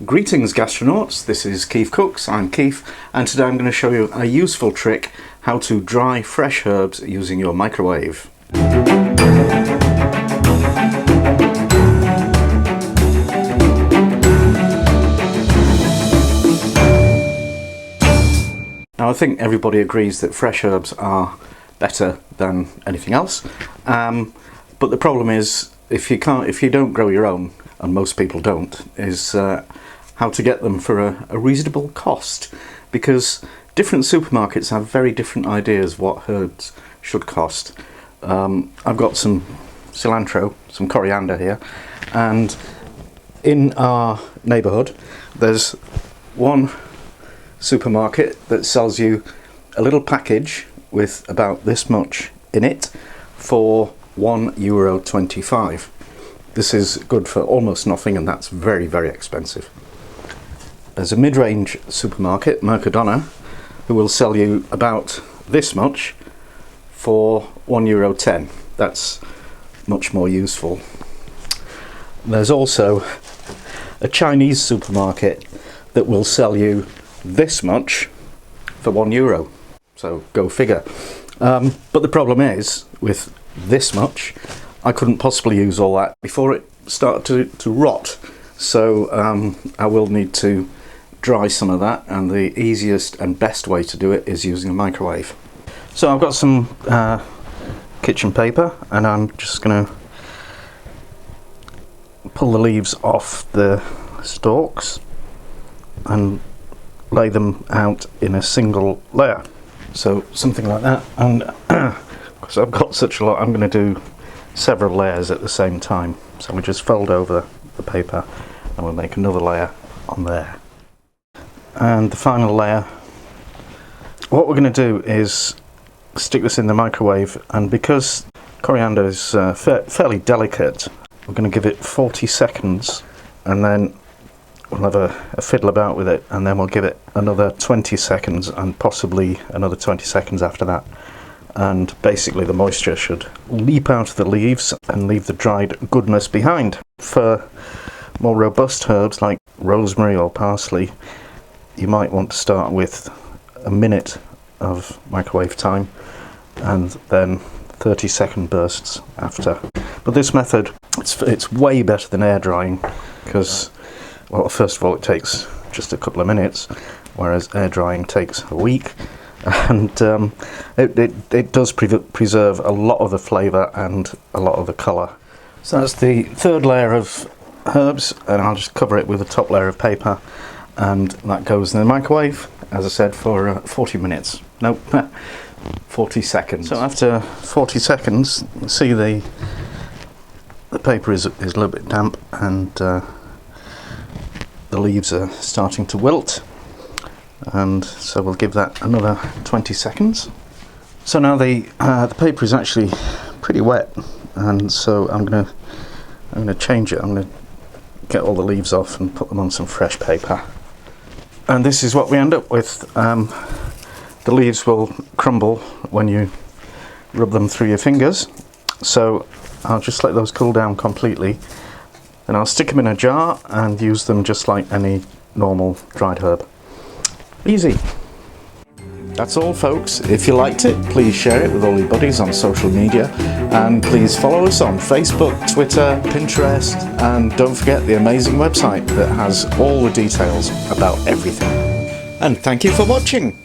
Greetings gastronauts, this is Keith Cooks, I'm Keith, and today I'm going to show you a useful trick how to dry fresh herbs using your microwave. Now I think everybody agrees that fresh herbs are better than anything else, but the problem is if you don't grow your own, and most people don't, is how to get them for a reasonable cost, because different supermarkets have very different ideas what herbs should cost. I've got some cilantro, some coriander here, and in our neighbourhood there's one supermarket that sells you a little package with about this much in it for €1.25. This is good for almost nothing, and that's very, very expensive. There's a mid-range supermarket, Mercadona, who will sell you about this much for €1.10. That's much more useful. There's also a Chinese supermarket that will sell you this much for €1. So go figure. But the problem is, with this much, I couldn't possibly use all that before it started to rot. So I will need to dry some of that, and the easiest and best way to do it is using a microwave. So I've got some kitchen paper, and I'm just going to pull the leaves off the stalks and lay them out in a single layer. So something like that, and because I've got such a lot, I'm going to do several layers at the same time. So we just fold over the paper and we'll make another layer on there. And the final layer, what we're going to do is stick this in the microwave, and because coriander is fairly delicate, we're going to give it 40 seconds, and then we'll have a fiddle about with it, and then we'll give it another 20 seconds and possibly another 20 seconds after that. And basically the moisture should leap out of the leaves and leave the dried goodness behind. For more robust herbs like rosemary or parsley, you might want to start with a minute of microwave time and then 30-second bursts after. But this method, it's way better than air drying, because, well, first of all, it takes just a couple of minutes, whereas air drying takes a week. And it does preserve a lot of the flavour and a lot of the colour. So that's the third layer of herbs, and I'll just cover it with a top layer of paper, and that goes in the microwave, as I said, for 40 minutes. Nope, 40 seconds. So after 40 seconds, see the paper is a little bit damp, and the leaves are starting to wilt. And so we'll give that another 20 seconds. So now the paper is actually pretty wet, and so I'm gonna change it. I'm gonna get all the leaves off and put them on some fresh paper. And this is what we end up with. The leaves will crumble when you rub them through your fingers. So I'll just let those cool down completely. Then I'll stick them in a jar and use them just like any normal dried herb. Easy. That's all, folks. If you liked it, please share it with all your buddies on social media, and please follow us on Facebook, Twitter, Pinterest, and don't forget the amazing website that has all the details about everything. And thank you for watching.